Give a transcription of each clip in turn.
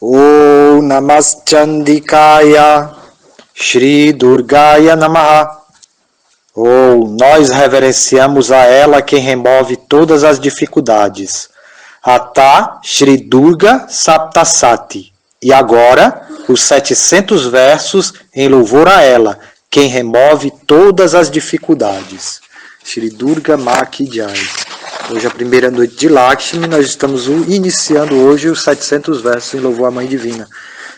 Om Namaschandikaya Shri Durgaya Namaha. Nós reverenciamos a ela quem remove todas as dificuldades. Atá Shri Durga Saptasati. E agora, os 700 versos em louvor a ela, quem remove todas as dificuldades. Shri Durga Ma Ki Jai. Hoje é a primeira noite de Lakshmi, nós estamos iniciando hoje os 700 versos em louvor à Mãe Divina.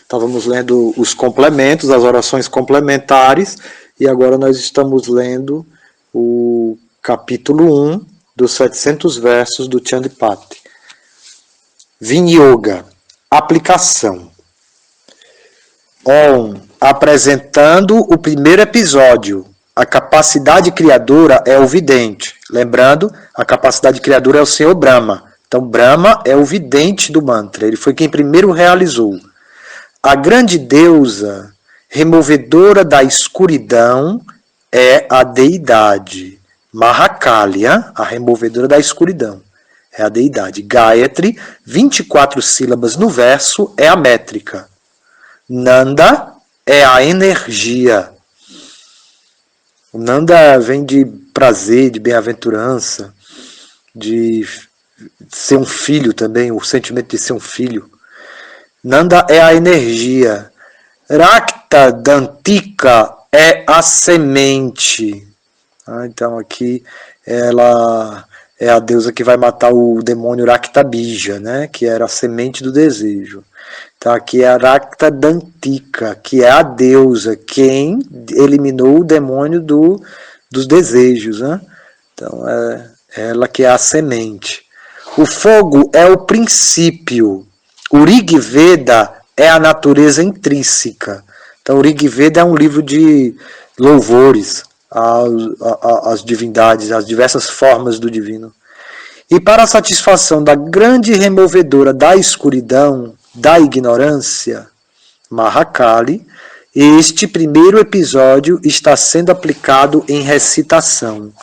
Estávamos lendo os complementos, as orações complementares, e agora nós estamos lendo o capítulo 1 dos 700 versos do Chandipati. Vinyoga, aplicação. Apresentando o primeiro episódio. A capacidade criadora é o vidente. Lembrando, a capacidade criadora é o Senhor Brahma. Então, Brahma é o vidente do mantra. Ele foi quem primeiro realizou. A grande deusa, removedora da escuridão, é a deidade. Mahakali, a removedora da escuridão, é a deidade. Gayatri, 24 sílabas no verso, é a métrica. Nanda é a energia. O Nanda vem de prazer, de bem-aventurança, de ser um filho também, o sentimento de ser um filho. Nanda é a energia. Rakta Dantika é a semente. Então aqui ela é a deusa que vai matar o demônio Rakta Bija, né? Que era a semente do desejo. Então aqui é a Rakta Dantika, que é a deusa, quem eliminou o demônio dos desejos. Né? Então é ela que é a semente. O fogo é o princípio. O Rig Veda é a natureza intrínseca. Então o Rig Veda é um livro de louvores às divindades, às diversas formas do divino. E para a satisfação da grande removedora da escuridão, da ignorância, Mahakali, este primeiro episódio está sendo aplicado em recitação,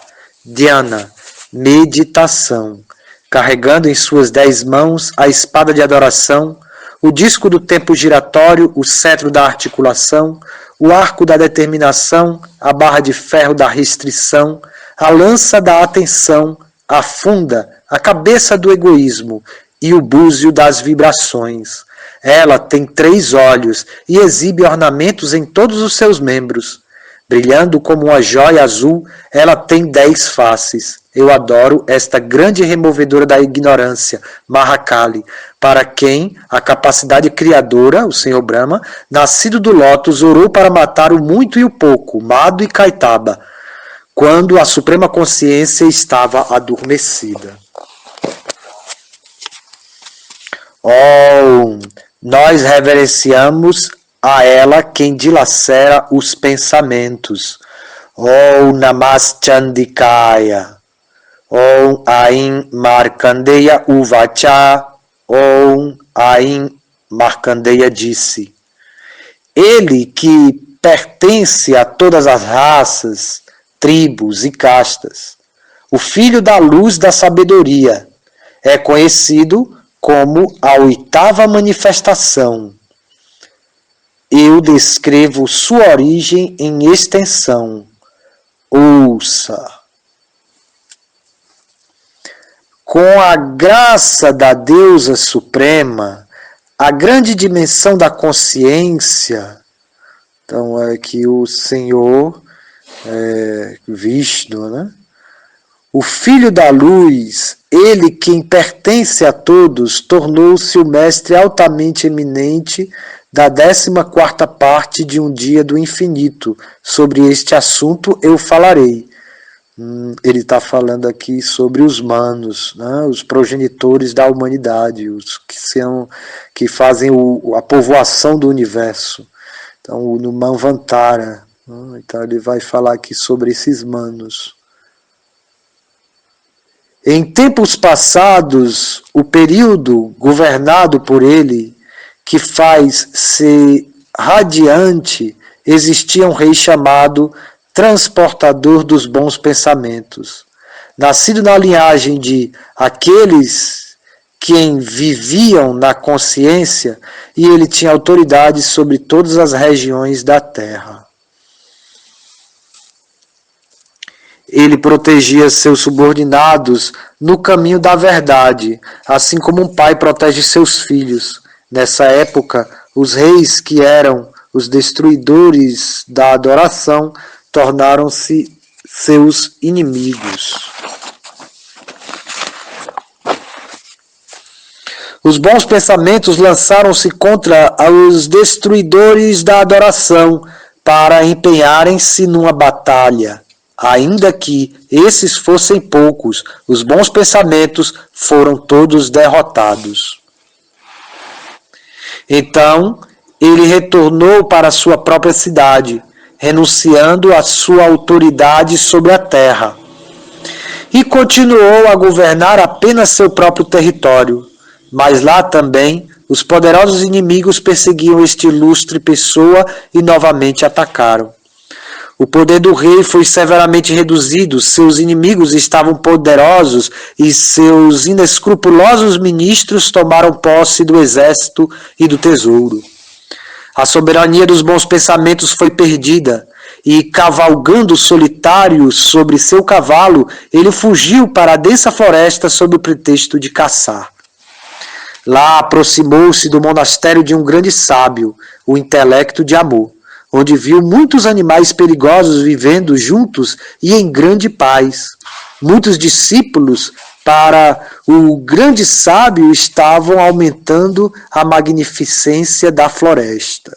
dhyana, meditação, carregando em suas 10 mãos a espada de adoração, o disco do tempo giratório, o cetro da articulação, o arco da determinação, a barra de ferro da restrição, a lança da atenção, a funda, a cabeça do egoísmo e o búzio das vibrações. Ela tem 3 olhos e exibe ornamentos em todos os seus membros. Brilhando como uma joia azul, ela tem 10 faces. Eu adoro esta grande removedora da ignorância, Mahakali, para quem a capacidade criadora, o Senhor Brahma, nascido do lótus, orou para matar o muito e o pouco, Madhu e Kaitaba, quando a suprema consciência estava adormecida. Nós reverenciamos a ela quem dilacera os pensamentos. Namaschandikaya. Aim Markandeya Uvacha. Aim Markandeya disse. Ele que pertence a todas as raças, tribos e castas, o filho da luz da sabedoria, é conhecido como a 8ª manifestação. Eu descrevo sua origem em extensão. Ouça. Com a graça da deusa suprema, a grande dimensão da consciência, então é que o Senhor Vishnu, né? O Filho da Luz, ele quem pertence a todos, tornou-se o mestre altamente eminente da 14ª parte de um dia do infinito. Sobre este assunto eu falarei. Ele está falando aqui sobre os manos, né? Os progenitores da humanidade, os que fazem a povoação do universo. Então, no Manvantara. Então ele vai falar aqui sobre esses manos. Em tempos passados, o período governado por ele, que faz ser radiante, existia um rei chamado transportador dos bons pensamentos. Nascido na linhagem de aqueles quem viviam na consciência, e ele tinha autoridade sobre todas as regiões da terra. Ele protegia seus subordinados no caminho da verdade, assim como um pai protege seus filhos. Nessa época, os reis que eram os destruidores da adoração tornaram-se seus inimigos. Os bons pensamentos lançaram-se contra os destruidores da adoração para empenharem-se numa batalha. Ainda que esses fossem poucos, os bons pensamentos foram todos derrotados. Então, ele retornou para sua própria cidade, renunciando à sua autoridade sobre a terra, e continuou a governar apenas seu próprio território. Mas lá também, os poderosos inimigos perseguiam este ilustre pessoa e novamente atacaram. O poder do rei foi severamente reduzido, seus inimigos estavam poderosos e seus inescrupulosos ministros tomaram posse do exército e do tesouro. A soberania dos bons pensamentos foi perdida, e cavalgando solitário sobre seu cavalo, ele fugiu para a densa floresta sob o pretexto de caçar. Lá aproximou-se do monastério de um grande sábio, o intelecto de amor, onde viu muitos animais perigosos vivendo juntos e em grande paz. Muitos discípulos para o grande sábio estavam aumentando a magnificência da floresta.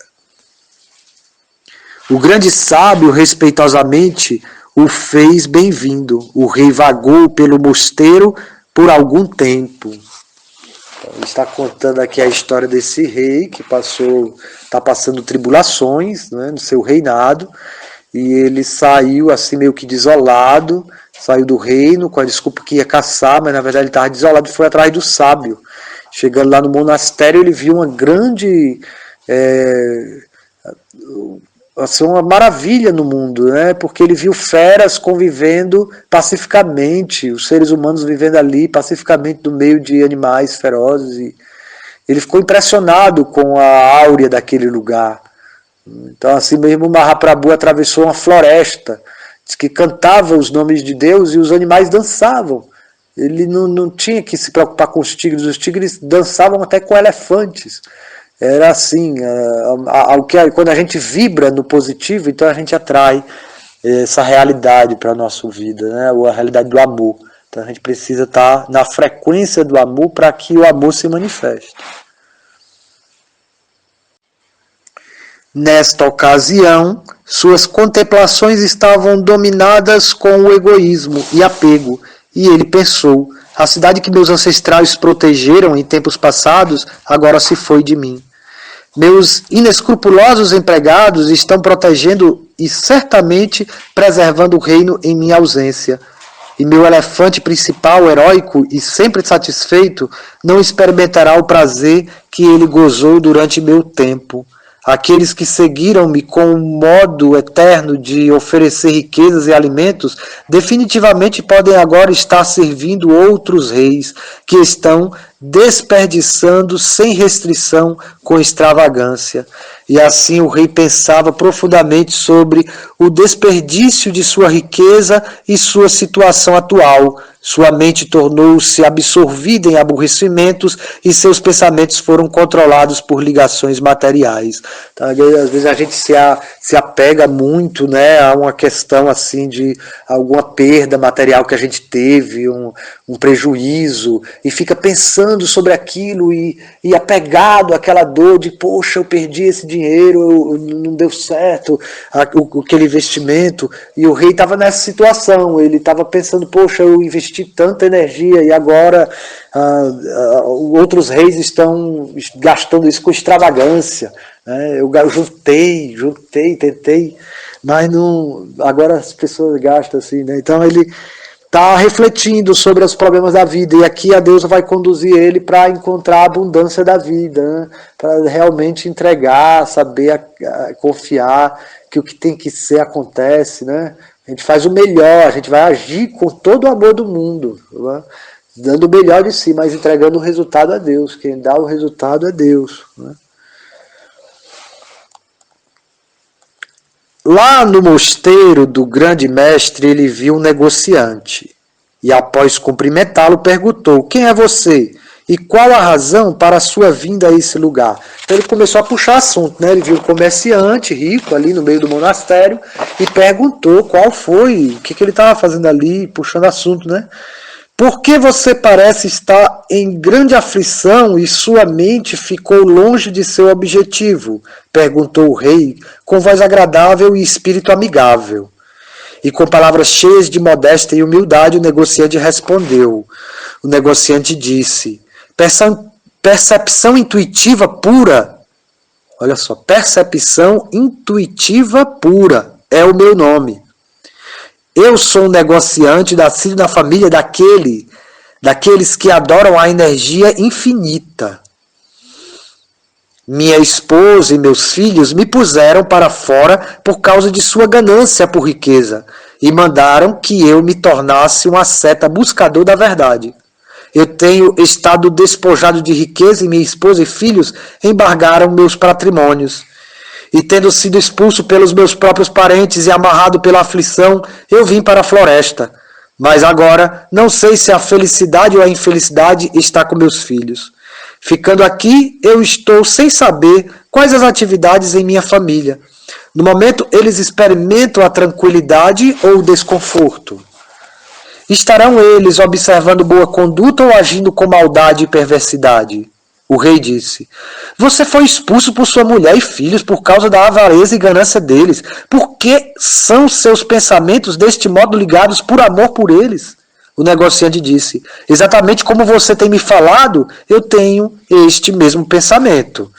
O grande sábio, respeitosamente, o fez bem-vindo. O rei vagou pelo mosteiro por algum tempo. Ele está contando aqui a história desse rei que está passando tribulações, né, no seu reinado, e ele saiu assim meio que desolado, saiu do reino com a desculpa que ia caçar, mas na verdade ele estava desolado e foi atrás do sábio. Chegando lá no monastério, ele viu uma grande assim, uma maravilha no mundo, né? Porque ele viu feras convivendo pacificamente, os seres humanos vivendo ali pacificamente no meio de animais ferozes, e ele ficou impressionado com a áurea daquele lugar. Então, assim mesmo, Mahaprabhu atravessou uma floresta, diz que cantava os nomes de Deus e os animais dançavam. Ele não tinha que se preocupar com os tigres dançavam até com elefantes. Era assim, quando a gente vibra no positivo, então a gente atrai essa realidade para a nossa vida, né? A realidade do amor. Então a gente precisa estar na frequência do amor para que o amor se manifeste. Nesta ocasião, suas contemplações estavam dominadas com o egoísmo e apego, e ele pensou: a cidade que meus ancestrais protegeram em tempos passados agora se foi de mim. Meus inescrupulosos empregados estão protegendo e certamente preservando o reino em minha ausência. E meu elefante principal, heróico e sempre satisfeito, não experimentará o prazer que ele gozou durante meu tempo. Aqueles que seguiram-me com um modo eterno de oferecer riquezas e alimentos, definitivamente podem agora estar servindo outros reis que estão desperdiçando sem restrição com extravagância. E assim o rei pensava profundamente sobre o desperdício de sua riqueza e sua situação atual. Sua mente tornou-se absorvida em aborrecimentos e seus pensamentos foram controlados por ligações materiais. Então, às vezes a gente se apega muito, né, a uma questão assim de alguma perda material que a gente teve, um prejuízo, e fica pensando sobre aquilo e apegado àquela dor de, poxa, eu perdi esse dinheiro, não deu certo, aquele investimento. E o rei estava nessa situação, ele estava pensando, poxa, eu investi tanta energia e agora outros reis estão gastando isso com extravagância, né? Eu juntei, tentei, mas não, agora as pessoas gastam assim, né? Então ele está refletindo sobre os problemas da vida, e aqui a deusa vai conduzir ele para encontrar a abundância da vida, né? Para realmente entregar, saber confiar que o que tem que ser acontece, né? A gente faz o melhor, a gente vai agir com todo o amor do mundo, né? dando o melhor de si, mas entregando o resultado a Deus. Quem dá o resultado é Deus. Né? Lá no mosteiro do grande mestre, ele viu um negociante. E após cumprimentá-lo, perguntou: quem é você? E qual a razão para a sua vinda a esse lugar? Então ele começou a puxar assunto, né? Ele viu um comerciante rico ali no meio do monastério e perguntou qual foi, o que ele estava fazendo ali, puxando assunto, né? Por que você parece estar em grande aflição e sua mente ficou longe de seu objetivo? Perguntou o rei, com voz agradável e espírito amigável. E com palavras cheias de modéstia e humildade, o negociante respondeu. O negociante disse: percepção intuitiva pura. Olha só, percepção intuitiva pura é o meu nome. Eu sou um negociante nascido na família daqueles que adoram a energia infinita. Minha esposa e meus filhos me puseram para fora por causa de sua ganância por riqueza e mandaram que eu me tornasse um asceta buscador da verdade. Eu tenho estado despojado de riqueza e minha esposa e filhos embargaram meus patrimônios. E tendo sido expulso pelos meus próprios parentes e amarrado pela aflição, eu vim para a floresta. Mas agora não sei se a felicidade ou a infelicidade está com meus filhos. Ficando aqui, eu estou sem saber quais as atividades em minha família. No momento, eles experimentam a tranquilidade ou o desconforto. Estarão eles observando boa conduta ou agindo com maldade e perversidade? O rei disse: você foi expulso por sua mulher e filhos por causa da avareza e ganância deles. Por que são seus pensamentos deste modo ligados por amor por eles? O negociante disse: exatamente como você tem me falado, eu tenho este mesmo pensamento.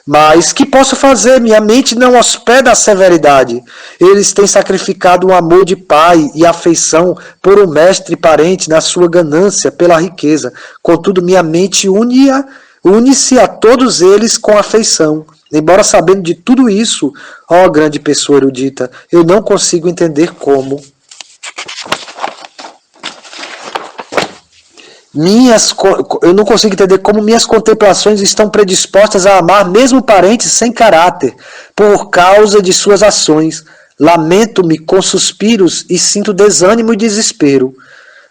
Mas que posso fazer? Minha mente não hospeda a severidade. Eles têm sacrificado o amor de pai e afeição por um mestre e parente na sua ganância pela riqueza. Contudo, minha mente une-se a todos eles com afeição. Embora sabendo de tudo isso, ó grande pessoa erudita, eu não consigo entender como. Eu não consigo entender como minhas contemplações estão predispostas a amar mesmo parentes sem caráter, por causa de suas ações. Lamento-me com suspiros e sinto desânimo e desespero.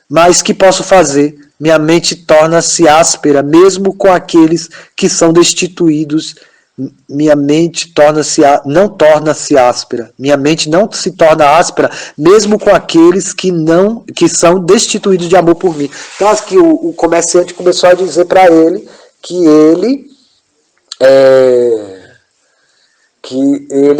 Mas que posso fazer? Minha mente torna-se áspera, mesmo com aqueles que são destituídos. Minha mente não torna-se áspera. Minha mente não se torna áspera, mesmo com aqueles que são destituídos de amor por mim. Então, aqui o comerciante começou a dizer para ele que ele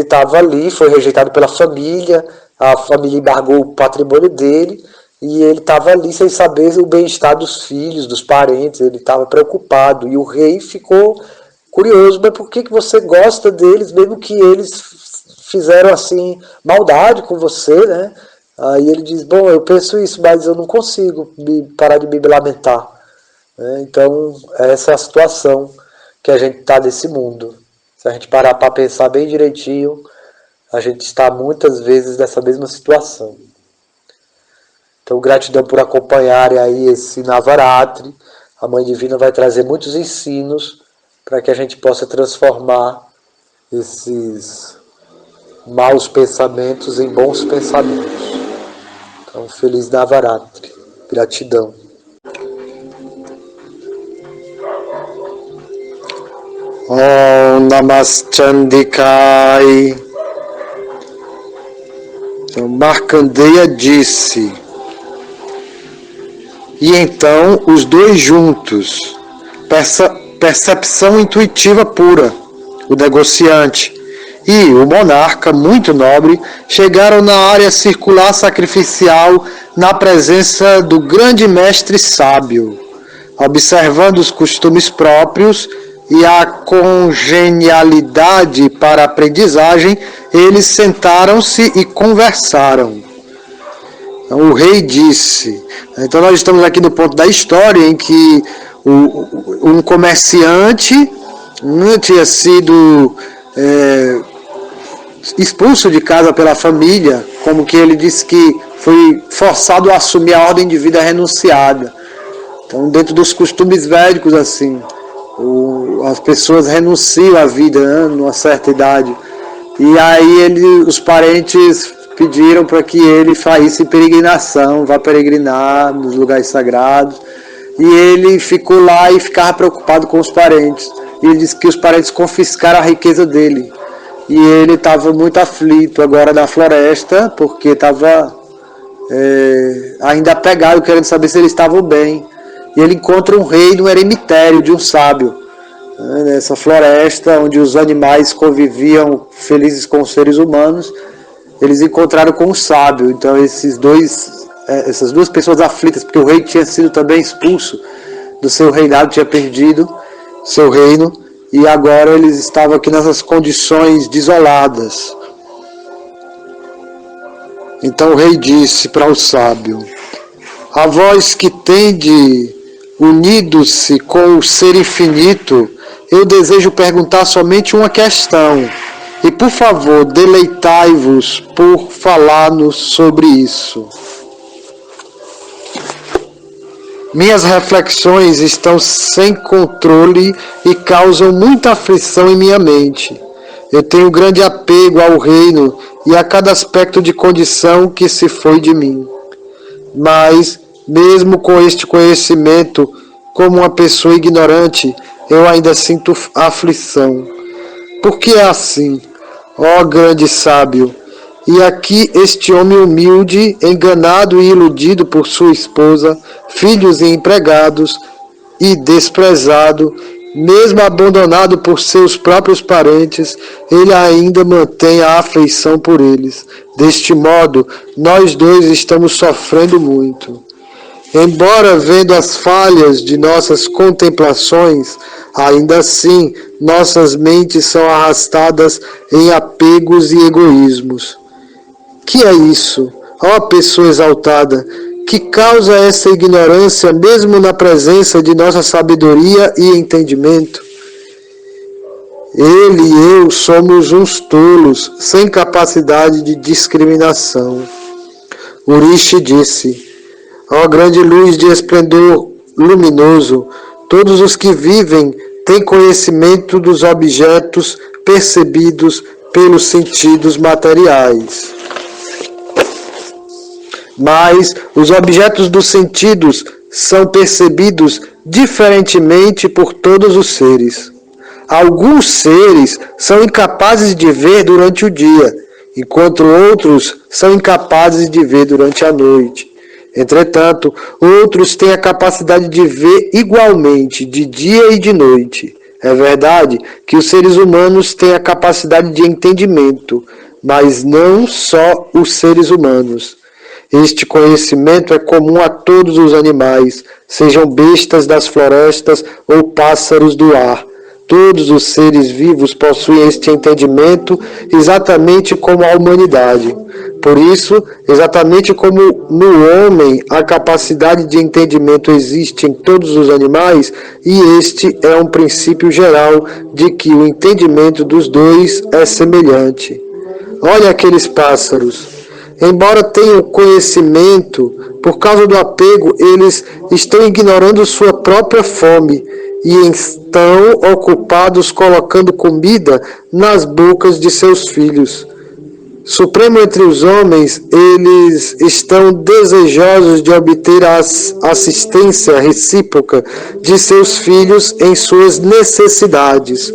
estava ali, foi rejeitado pela família, a família embargou o patrimônio dele. E ele estava ali sem saber o bem-estar dos filhos, dos parentes, ele estava preocupado. E o rei ficou curioso: mas por que você gosta deles, mesmo que eles fizeram assim maldade com você, né? Aí ele diz: bom, eu penso isso, mas eu não consigo parar de me lamentar. Então, essa é a situação que a gente está nesse mundo. Se a gente parar para pensar bem direitinho, a gente está muitas vezes nessa mesma situação. Então, gratidão por acompanharem aí esse Navaratri. A Mãe Divina vai trazer muitos ensinos para que a gente possa transformar esses maus pensamentos em bons pensamentos. Então, feliz Navaratri. Gratidão. Om Namaskandhikai. Então, Markandeya disse: e então os dois juntos, percepção intuitiva pura, o negociante e o monarca, muito nobre, chegaram na área circular sacrificial na presença do grande mestre sábio. Observando os costumes próprios e a congenialidade para a aprendizagem, eles sentaram-se e conversaram. O rei disse. Então nós estamos aqui no ponto da história em que um comerciante tinha sido expulso de casa pela família, como que ele disse que foi forçado a assumir a ordem de vida renunciada. Então, dentro dos costumes védicos, assim, as pessoas renunciam à vida, né, numa certa idade. E aí os parentes pediram para que ele fizesse peregrinação, vá peregrinar nos lugares sagrados. E ele ficou lá e ficava preocupado com os parentes. E ele disse que os parentes confiscaram a riqueza dele. E ele estava muito aflito agora na floresta, porque estava ainda apegado, querendo saber se eles estavam bem. E ele encontra um rei no eremitério de um sábio, né, nessa floresta onde os animais conviviam felizes com os seres humanos. Eles encontraram com um sábio. Então essas duas pessoas aflitas, porque o rei tinha sido também expulso do seu reinado, tinha perdido seu reino, e agora eles estavam aqui nessas condições desoladas. Então o rei disse para o sábio: a vós que tende unido-se com o ser infinito, eu desejo perguntar somente uma questão, e por favor, deleitai-vos por falar-nos sobre isso. Minhas reflexões estão sem controle e causam muita aflição em minha mente. Eu tenho grande apego ao reino e a cada aspecto de condição que se foi de mim. Mas, mesmo com este conhecimento, como uma pessoa ignorante, eu ainda sinto aflição. Por que é assim, ó grande sábio? E aqui este homem humilde, enganado e iludido por sua esposa, filhos e empregados, e desprezado, mesmo abandonado por seus próprios parentes, ele ainda mantém a afeição por eles. Deste modo, nós dois estamos sofrendo muito. Embora vendo as falhas de nossas contemplações, ainda assim nossas mentes são arrastadas em apegos e egoísmos. Que é isso, ó pessoa exaltada, que causa essa ignorância mesmo na presença de nossa sabedoria e entendimento? Ele e eu somos uns tolos, sem capacidade de discriminação. Urishi disse: ó grande luz de esplendor luminoso, todos os que vivem têm conhecimento dos objetos percebidos pelos sentidos materiais. Mas os objetos dos sentidos são percebidos diferentemente por todos os seres. Alguns seres são incapazes de ver durante o dia, enquanto outros são incapazes de ver durante a noite. Entretanto, outros têm a capacidade de ver igualmente de dia e de noite. É verdade que os seres humanos têm a capacidade de entendimento, mas não só os seres humanos. Este conhecimento é comum a todos os animais, sejam bestas das florestas ou pássaros do ar. Todos os seres vivos possuem este entendimento exatamente como a humanidade. Por isso, exatamente como no homem a capacidade de entendimento existe em todos os animais, e este é um princípio geral de que o entendimento dos dois é semelhante. Olha aqueles pássaros. Embora tenham conhecimento, por causa do apego, eles estão ignorando sua própria fome e estão ocupados colocando comida nas bocas de seus filhos. Supremo entre os homens, eles estão desejosos de obter a assistência recíproca de seus filhos em suas necessidades.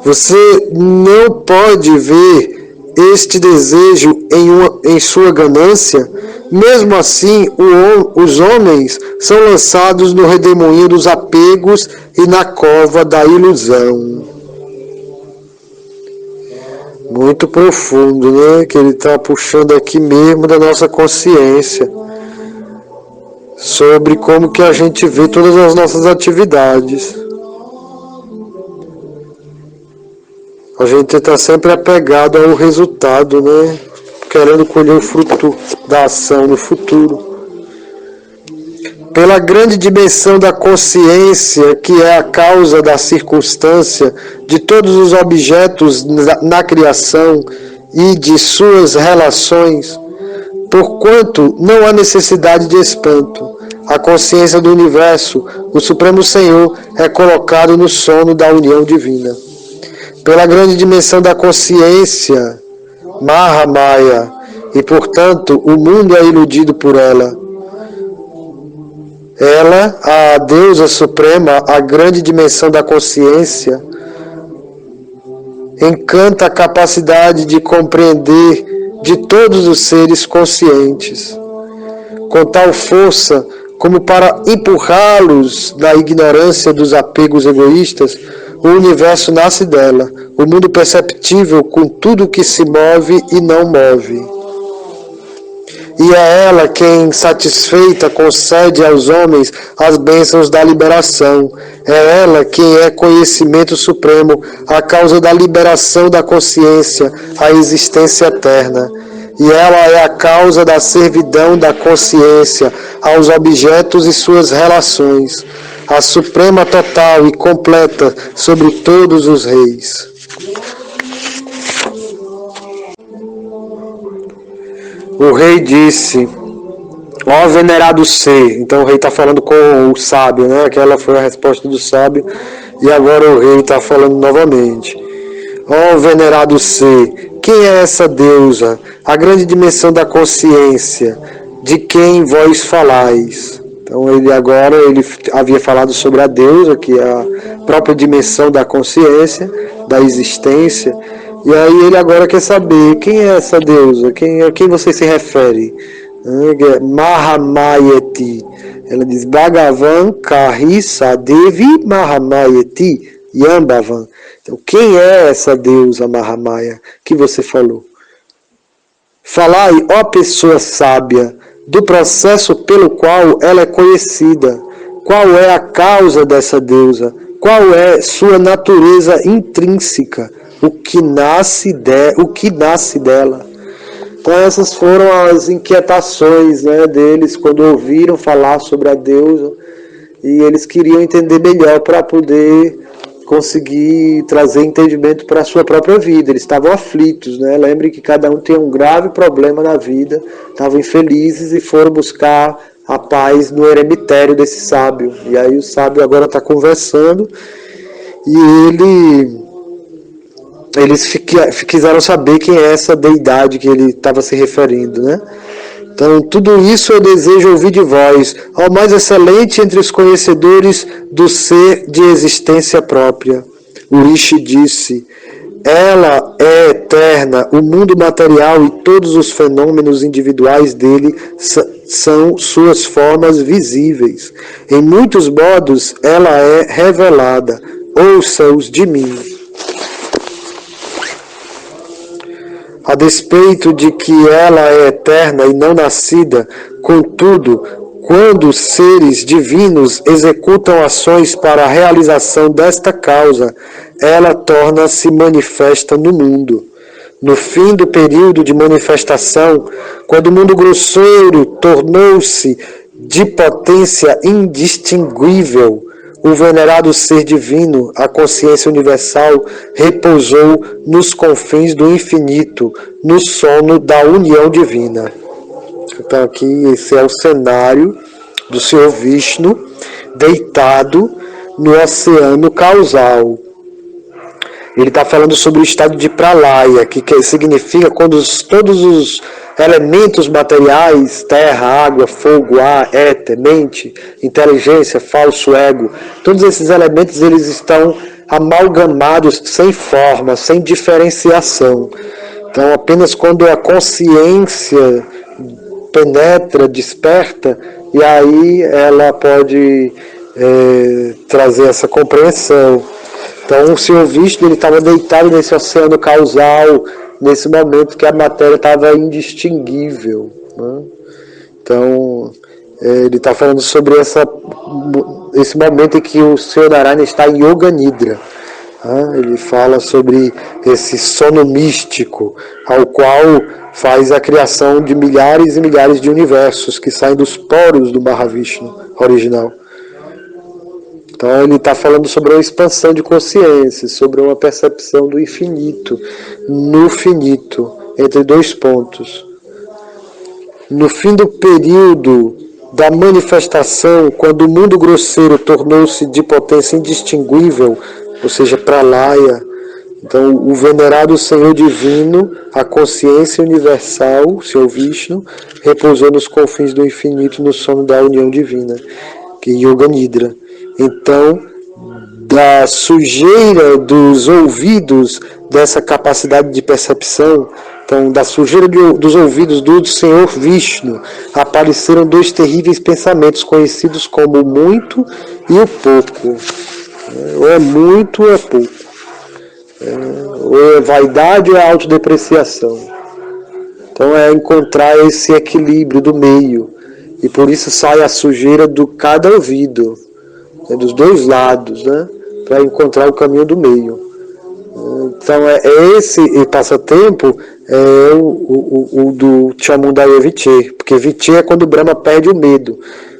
Você não pode ver este desejo em sua ganância. Mesmo assim, os homens são lançados no redemoinho dos apegos e na cova da ilusão. Muito profundo, né? Que ele está puxando aqui mesmo da nossa consciência, sobre como que a gente vê todas as nossas atividades. A gente está sempre apegado ao resultado, né? Querendo colher o fruto da ação no futuro. Pela grande dimensão da consciência, que é a causa da circunstância de todos os objetos na criação e de suas relações, porquanto não há necessidade de espanto. a consciência do universo, o Supremo Senhor é colocado no sono da união divina. Pela grande dimensão da consciência, Mahamaya, e portanto o mundo é iludido por ela. Ela, a deusa suprema, a grande dimensão da consciência, encanta a capacidade de compreender de todos os seres conscientes, com tal força como para empurrá-los da ignorância dos apegos egoístas. O universo nasce dela, o mundo perceptível com tudo que se move e não move. E é ela quem, satisfeita, concede aos homens as bênçãos da liberação. É ela quem é conhecimento supremo, a causa da liberação da consciência, a existência eterna. E ela é a causa da servidão da consciência aos objetos e suas relações, a suprema total e completa sobre todos os reis. O rei disse: ó venerado ser. Então o rei está falando com o sábio, né? Aquela foi a resposta do sábio. E agora o rei está falando novamente: ó venerado ser, quem é essa deusa, a grande dimensão da consciência, de quem vós falais? Então ele havia falado sobre a deusa, que é a própria dimensão da consciência, da existência. E aí ele agora quer saber quem é essa deusa, a quem você se refere. Mahamayeti. Ela diz: Bhagavan Kahisa Devi Mahamayeti Yambavan. Então, quem é essa deusa Mahamaya que você falou? Falai, ó pessoa sábia, do processo pelo qual ela é conhecida. Qual é a causa dessa deusa? Qual é sua natureza intrínseca? O que nasce dela? Então essas foram as inquietações, né, deles quando ouviram falar sobre a deusa, e eles queriam entender melhor para poder conseguir trazer entendimento para a sua própria vida. Eles estavam aflitos, né? Lembre que cada um tem um grave problema na vida, estavam infelizes e foram buscar a paz no eremitério desse sábio. E aí o sábio agora está conversando e eles quiseram saber quem é essa deidade que ele estava se referindo, né? Então, tudo isso eu desejo ouvir de vós, ao mais excelente entre os conhecedores do ser de existência própria. O Rishi disse: ela é eterna, o mundo material e todos os fenômenos individuais dele são suas formas visíveis. Em muitos modos, ela é revelada. Ouça-os de mim. A despeito de que ela é eterna e não nascida, contudo, quando os seres divinos executam ações para a realização desta causa, ela torna-se manifesta no mundo. No fim do período de manifestação, quando o mundo grosseiro tornou-se de potência indistinguível, o venerado ser divino, a consciência universal, repousou nos confins do infinito, no sono da união divina. Então aqui esse é o cenário do Senhor Vishnu deitado no oceano causal. Ele está falando sobre o estado de Pralaya, que significa quando todos os elementos materiais, terra, água, fogo, ar, éter, mente, inteligência, falso ego, todos esses elementos eles estão amalgamados sem forma, sem diferenciação. Então apenas quando a consciência penetra, desperta, e aí ela pode trazer essa compreensão. Então o Senhor Vishnu estava deitado nesse oceano causal, nesse momento que a matéria estava indistinguível, né? Então ele está falando sobre esse momento em que o Senhor Narayana está em Yoga Nidra. Ele fala sobre esse sono místico, ao qual faz a criação de milhares e milhares de universos que saem dos poros do Mahavishnu original. Então ele está falando sobre uma expansão de consciência, sobre uma percepção do infinito, no finito, entre dois pontos. No fim do período da manifestação, quando o mundo grosseiro tornou-se de potência indistinguível, ou seja, pralaya. Então, o venerado Senhor Divino, a consciência universal, Senhor Vishnu, repousou nos confins do infinito no sono da união divina, que é Yoga Nidra. Então, da sujeira dos ouvidos, dessa capacidade de percepção, então, da sujeira dos ouvidos do Senhor Vishnu, apareceram dois terríveis pensamentos, conhecidos como o muito e o pouco. Ou é muito ou é pouco. Ou é vaidade ou é autodepreciação. Então é encontrar esse equilíbrio do meio. E por isso sai a sujeira do cada ouvido, dos dois lados, né? Para encontrar o caminho do meio. Então esse passatempo é o do Chamundaya Vichye, porque Vichye é quando o Brahma perde o medo,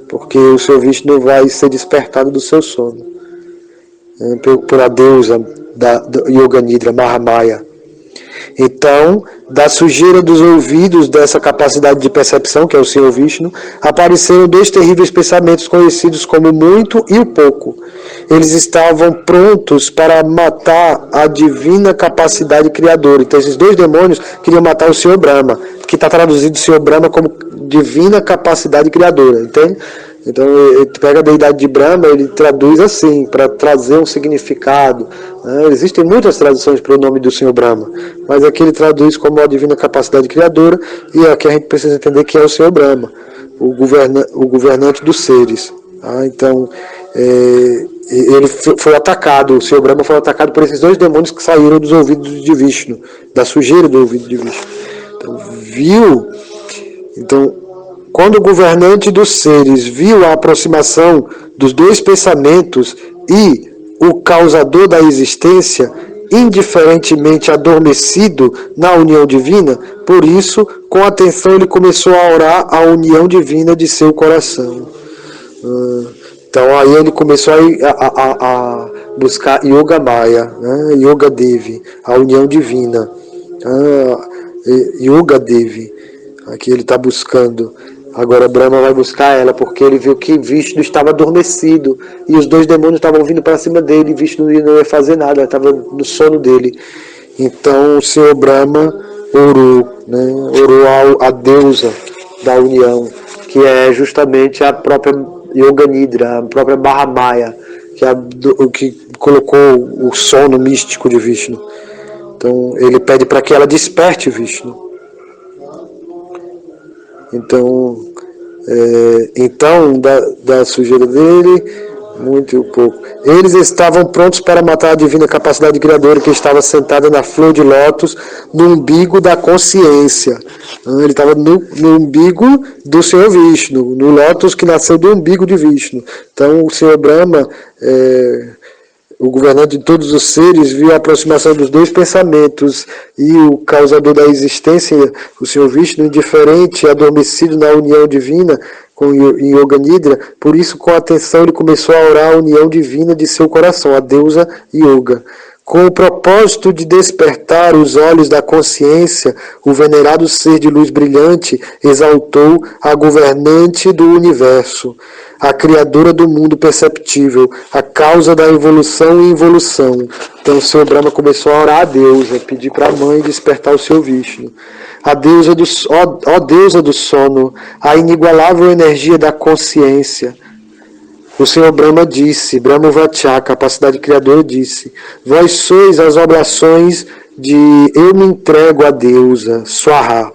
porque o seu Vishnu vai ser despertado do seu sono por a deusa da Yoga Nidra, Mahamaya. Então, da sujeira dos ouvidos, dessa capacidade de percepção, que é o Senhor Vishnu, apareceram dois terríveis pensamentos conhecidos como o muito e o pouco. Eles estavam prontos para matar a divina capacidade criadora. Então, esses dois demônios queriam matar o Senhor Brahma, que está traduzido o Senhor Brahma como divina capacidade criadora, entende? Então, ele pega a deidade de Brahma, ele traduz assim, para trazer um significado. Existem muitas traduções para o nome do Senhor Brahma, mas aqui ele traduz como a divina capacidade criadora, e aqui a gente precisa entender que é o Senhor Brahma, o governante dos seres. Então, ele foi atacado, o Senhor Brahma foi atacado por esses dois demônios que saíram dos ouvidos de Vishnu, da sujeira do ouvido de Vishnu. Então, quando o governante dos seres viu a aproximação dos dois pensamentos e o causador da existência, indiferentemente adormecido na união divina, por isso, com atenção, ele começou a orar a união divina de seu coração. Então, aí ele começou a buscar Yoga Maya, Yoga Devi, a união divina. Yoga Devi, aqui ele está buscando. Agora Brahma vai buscar ela, porque ele viu que Vishnu estava adormecido, e os dois demônios estavam vindo para cima dele, e Vishnu não ia fazer nada, estava no sono dele. Então o Senhor Brahma orou a deusa da união, que é justamente a própria Yoga Nidra, a própria Mahamaya, que é o que colocou o sono místico de Vishnu. Então ele pede para que ela desperte Vishnu. Então, da sujeira dele, muito e pouco. Eles estavam prontos para matar a divina capacidade criadora que estava sentada na flor de lótus, no umbigo da consciência. Ele estava no umbigo do Senhor Vishnu, no lótus que nasceu do umbigo de Vishnu. Então, o Senhor Brahma, o governante de todos os seres, viu a aproximação dos dois pensamentos, e o causador da existência, o Senhor Vishnu, indiferente, adormecido na união divina com Yoga Nidra. Por isso, com atenção, ele começou a orar a união divina de seu coração, a deusa Yoga. Com o propósito de despertar os olhos da consciência, o venerado ser de luz brilhante exaltou a governante do universo, a criadora do mundo perceptível, a causa da evolução e involução. Então o Senhor Brahma começou a orar a deusa, pedir para a mãe despertar o seu Vishnu. A deusa ó deusa do sono, a inigualável energia da consciência. O Senhor Brahma disse, Brahma Vachá, capacidade criadora, disse: vós sois as oblações de eu me entrego à deusa, Swaha.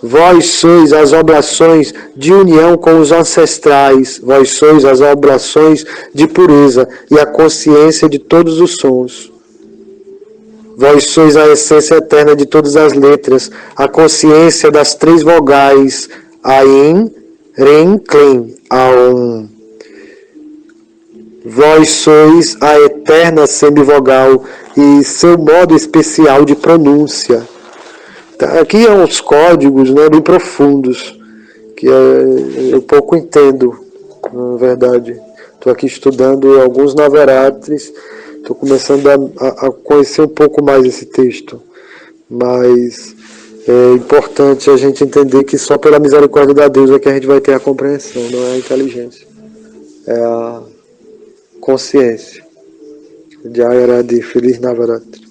Vós sois as oblações de união com os ancestrais, vós sois as oblações de pureza e a consciência de todos os sons. Vós sois a essência eterna de todas as letras, a consciência das três vogais, Ain, Ren, Klen, Aum. Vós sois a eterna semivogal e seu modo especial de pronúncia. Aqui é uns códigos, né, bem profundos, que eu pouco entendo, na verdade. Estou aqui estudando alguns Navaratris, estou começando a conhecer um pouco mais esse texto. Mas É importante a gente entender que só pela misericórdia da Deus é que a gente vai ter a compreensão, não é a inteligência. É a consciência. Jai Radhi, Feliz Navaratri.